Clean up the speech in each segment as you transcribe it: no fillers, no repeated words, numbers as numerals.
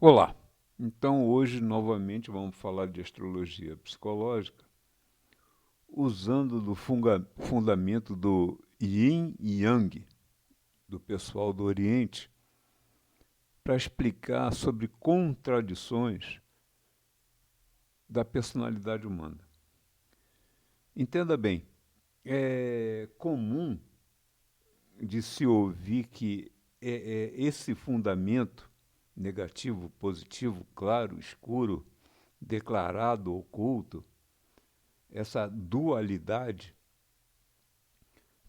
Olá! Então, hoje, novamente, vamos falar de astrologia psicológica, usando do fundamento do Yin e Yang, do pessoal do Oriente, para explicar sobre contradições da personalidade humana. Entenda bem, é comum de se ouvir que esse fundamento negativo, positivo, claro, escuro, declarado, oculto, essa dualidade,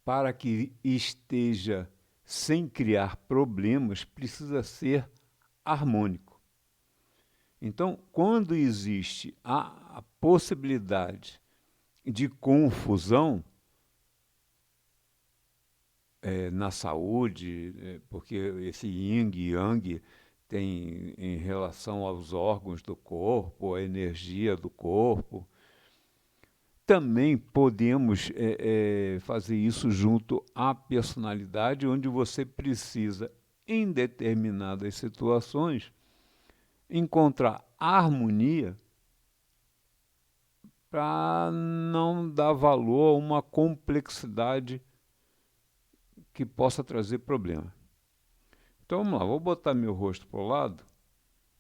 para que esteja sem criar problemas, precisa ser harmônico. Então, quando existe a possibilidade de confusão na saúde, porque esse yin e yang tem em relação aos órgãos do corpo, a energia do corpo, também podemos fazer isso junto à personalidade, onde você precisa, em determinadas situações, encontrar harmonia para não dar valor a uma complexidade que possa trazer problema. Então vamos lá, vou botar meu rosto para o lado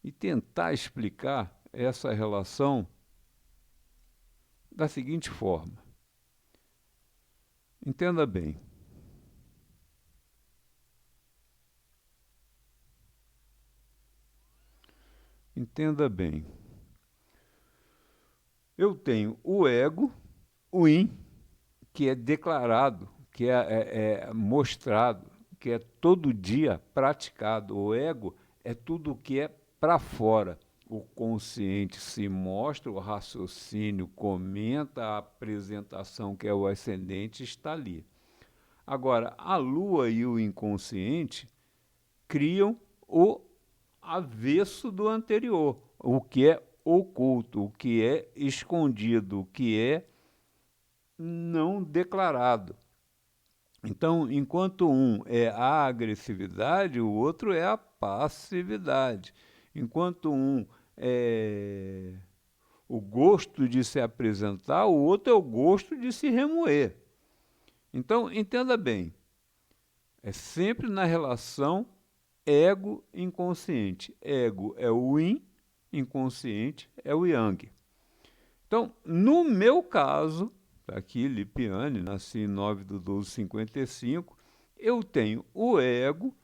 e tentar explicar essa relação da seguinte forma. Entenda bem. Entenda bem. Eu tenho o ego, o yin, que é declarado, que é mostrado, que é todo dia praticado. O ego é tudo o que é para fora. O consciente se mostra, o raciocínio comenta, a apresentação, que é o ascendente, está ali. Agora, a lua e o inconsciente criam o avesso do anterior, o que é oculto, o que é escondido, o que é não declarado. Então, enquanto um é a agressividade, o outro é a passividade. Enquanto um é o gosto de se apresentar, o outro é o gosto de se remoer. Então, entenda bem, é sempre na relação ego-inconsciente. Ego é o yin, inconsciente é o yang. Então, no meu caso, aqui, Lipiane, nasci em 9/12/55, eu tenho o ego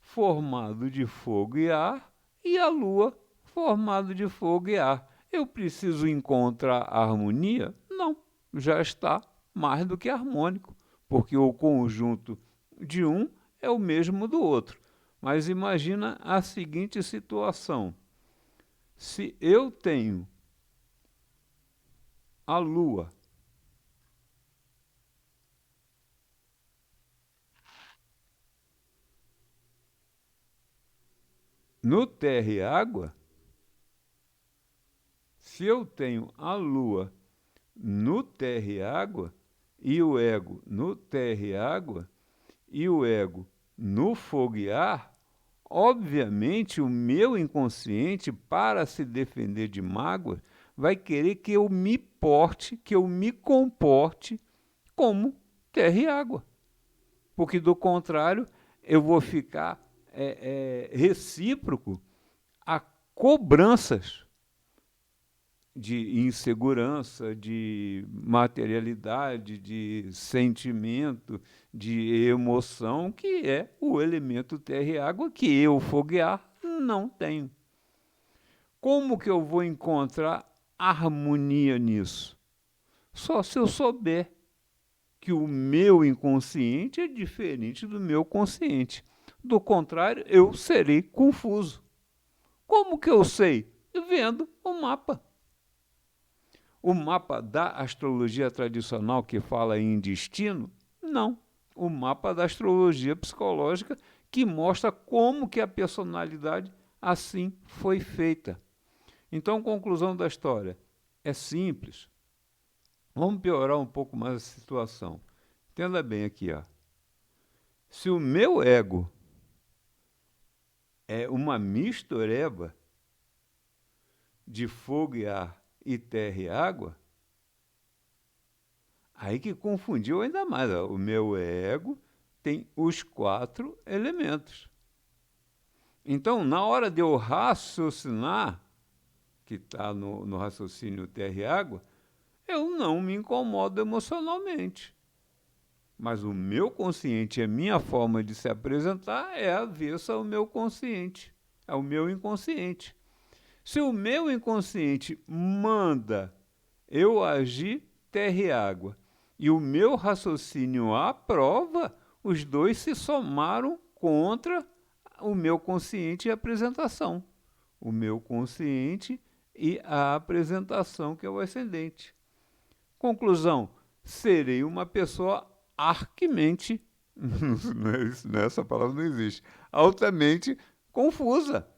formado de fogo e ar e a lua formado de fogo e ar. Eu preciso encontrar a harmonia? Não, já está mais do que harmônico, porque o conjunto de um é o mesmo do outro. Mas imagina a seguinte situação. Se eu tenho a lua no terra e água, se eu tenho a lua no terra e água, e o ego no terra e água, e o ego no fogo e ar, obviamente o meu inconsciente, para se defender de mágoa, vai querer que eu me porte, que eu me comporte como terra e água. Porque, do contrário, eu vou ficar recíproco a cobranças de insegurança, de materialidade, de sentimento, de emoção, que é o elemento terra e água, que eu, fogo e ar, não tenho. Como que eu vou encontrar harmonia nisso? Só se eu souber que o meu inconsciente é diferente do meu consciente. Do contrário, eu serei confuso. Como que eu sei? Vendo o mapa. O mapa da astrologia tradicional que fala em destino? Não. O mapa da astrologia psicológica que mostra como que a personalidade assim foi feita. Então, conclusão da história. É simples. Vamos piorar um pouco mais a situação. Entenda bem aqui, ó. Se o meu ego é uma mistureba, de fogo e ar e terra e água, aí que confundiu ainda mais. Ó. O meu ego tem os 4 elementos. Então, na hora de eu raciocinar, que está no raciocínio terra e água, eu não me incomodo emocionalmente. Mas o meu consciente, a minha forma de se apresentar é avessa ao meu consciente, ao meu inconsciente. Se o meu inconsciente manda eu agir terra e água, e o meu raciocínio aprova, os dois se somaram contra o meu consciente e a apresentação. O meu consciente e a apresentação, que é o ascendente. Conclusão, serei uma pessoa arquimente, essa palavra não existe, altamente confusa.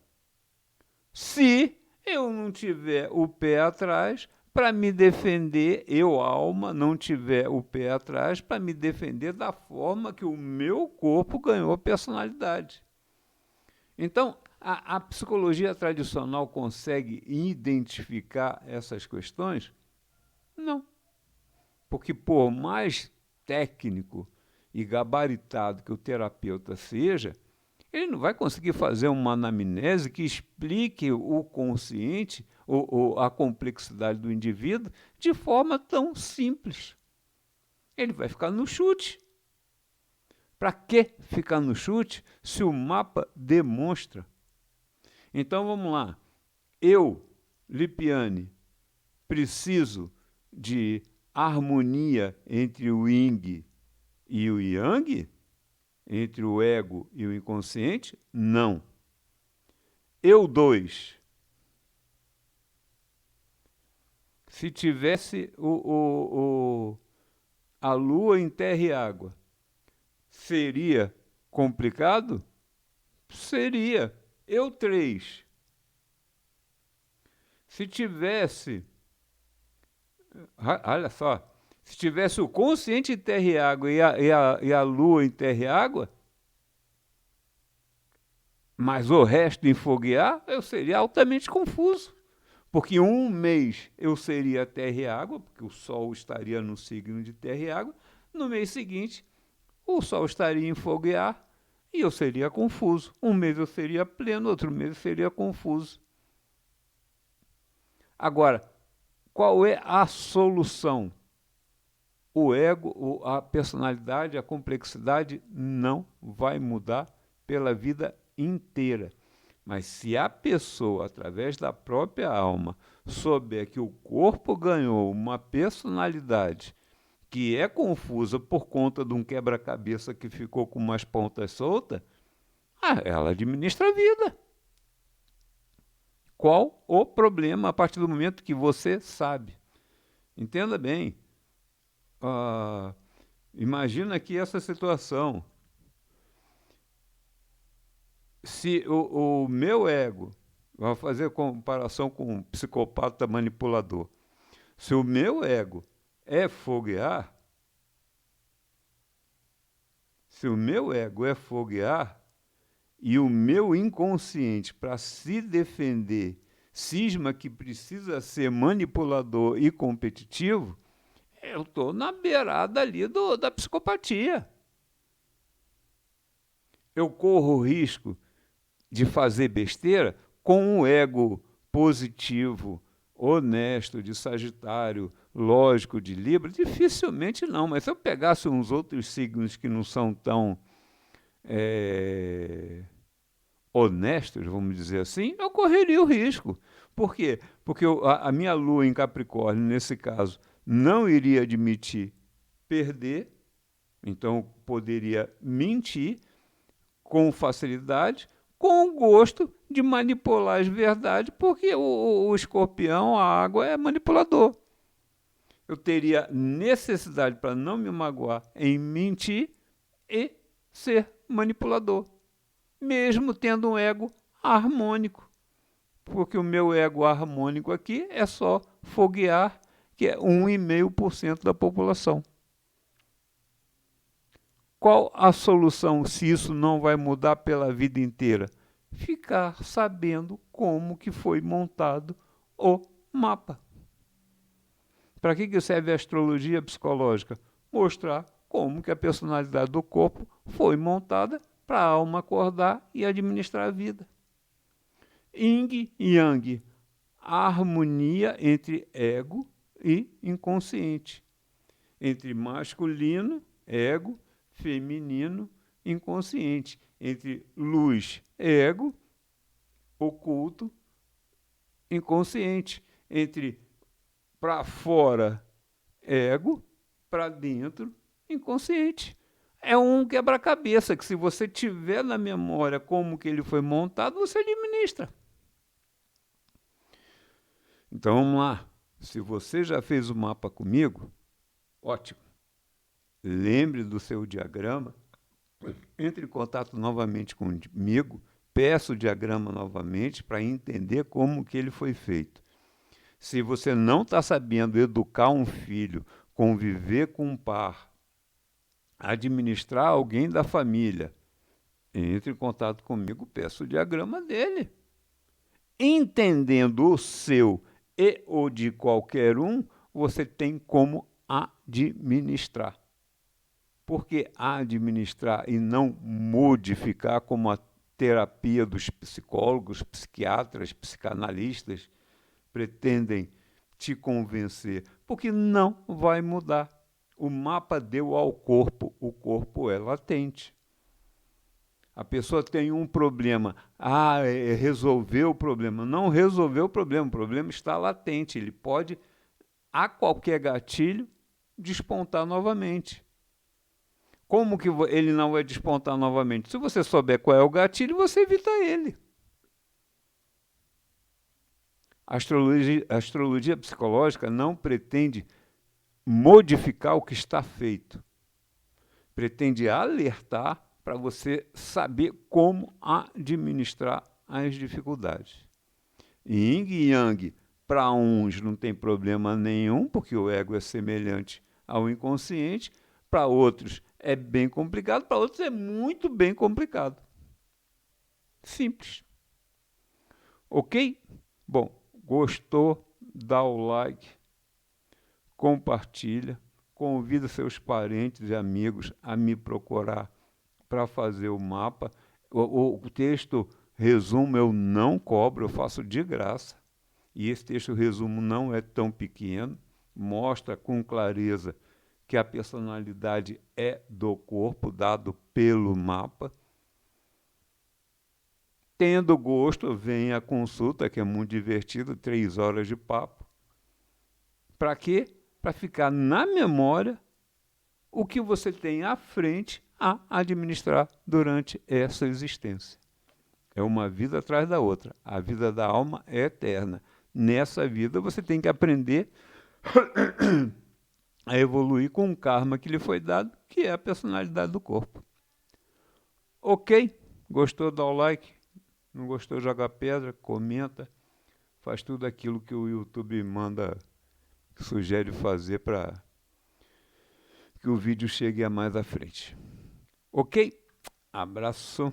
Se eu não tiver o pé atrás para me defender, eu, alma, não tiver o pé atrás para me defender da forma que o meu corpo ganhou personalidade. Então, a psicologia tradicional consegue identificar essas questões? Não. Porque por mais técnico e gabaritado que o terapeuta seja, ele não vai conseguir fazer uma anamnese que explique o consciente, a complexidade do indivíduo, de forma tão simples. Ele vai ficar no chute. Para que ficar no chute se o mapa demonstra? Então vamos lá. Eu, Lipiane, preciso de harmonia entre o yin e o yang? Entre o ego e o inconsciente? Não. Eu, 2. Se tivesse a lua em terra e água, seria complicado? Seria. Eu, 3. Se tivesse, olha só, se tivesse o consciente em terra e água e a lua em terra e água, mas o resto em fogo e ar, eu seria altamente confuso. Porque um mês eu seria terra e água, porque o Sol estaria no signo de terra e água, no mês seguinte o Sol estaria em fogo e ar e eu seria confuso. Um mês eu seria pleno, outro mês eu seria confuso. Agora, qual é a solução? O ego, a personalidade, a complexidade não vai mudar pela vida inteira. Mas se a pessoa, através da própria alma, souber que o corpo ganhou uma personalidade que é confusa por conta de um quebra-cabeça que ficou com umas pontas soltas, ela administra a vida. Qual o problema a partir do momento que você sabe? Entenda bem. Imagina aqui essa situação. Se o meu ego, vamos fazer comparação com um psicopata manipulador, se o meu ego é fogo e ar, se o meu ego é fogo e ar, e o meu inconsciente, para se defender, cisma que precisa ser manipulador e competitivo, eu estou na beirada ali da psicopatia. Eu corro o risco de fazer besteira com um ego positivo, honesto, de Sagitário, lógico, de Libra? Dificilmente não, mas se eu pegasse uns outros signos que não são tão honestos, vamos dizer assim, eu correria o risco. Por quê? Porque a minha lua em Capricórnio, nesse caso, não iria admitir perder, então poderia mentir com facilidade, com o gosto de manipular as verdades, porque o escorpião, a água, é manipulador. Eu teria necessidade, para não me magoar, em mentir e ser manipulador, mesmo tendo um ego harmônico, porque o meu ego harmônico aqui é só foguear, que é 1,5% da população. Qual a solução se isso não vai mudar pela vida inteira? Ficar sabendo como que foi montado o mapa. Para que serve a astrologia psicológica? Mostrar como que a personalidade do corpo foi montada para a alma acordar e administrar a vida. Yin e Yang, a harmonia entre ego e inconsciente, entre masculino, ego, feminino, inconsciente, entre luz, ego, oculto, inconsciente, entre para fora, ego, para dentro, inconsciente. É um quebra-cabeça que, se você tiver na memória como que ele foi montado, você administra. Então, vamos lá. Se você já fez o mapa comigo, ótimo. Lembre do seu diagrama, entre em contato novamente comigo, peça o diagrama novamente para entender como que ele foi feito. Se você não está sabendo educar um filho, conviver com um par, administrar alguém da família, entre em contato comigo, peça o diagrama dele. Entendendo o seu e o de qualquer um, você tem como administrar. Por que administrar e não modificar, como a terapia dos psicólogos, psiquiatras, psicanalistas pretendem te convencer? Porque não vai mudar. O mapa deu ao corpo, o corpo é latente. A pessoa tem um problema, resolveu o problema. Não resolveu o problema está latente. Ele pode, a qualquer gatilho, despontar novamente. Como que ele não vai despontar novamente? Se você souber qual é o gatilho, você evita ele. A astrologia psicológica não pretende modificar o que está feito. Pretende alertar para você saber como administrar as dificuldades. Yin e Yang, para uns não tem problema nenhum, porque o ego é semelhante ao inconsciente, para outros é bem complicado, para outros é muito bem complicado. Simples. Ok? Bom, gostou? Dá o like, compartilha, convida seus parentes e amigos a me procurar para fazer o mapa. O texto resumo eu não cobro, eu faço de graça. E esse texto resumo não é tão pequeno, mostra com clareza que a personalidade é do corpo, dado pelo mapa. Tendo gosto, vem a consulta, que é muito divertido, 3 horas de papo. Para quê? Para ficar na memória o que você tem à frente a administrar durante essa existência. É uma vida atrás da outra. A vida da alma é eterna. Nessa vida você tem que aprender a evoluir com o karma que lhe foi dado, que é a personalidade do corpo. Ok? Gostou? Dá o like. Não gostou? Joga pedra, comenta. Faz tudo aquilo que o YouTube manda, sugere fazer para que o vídeo chegue a mais à frente. Ok? Abraço.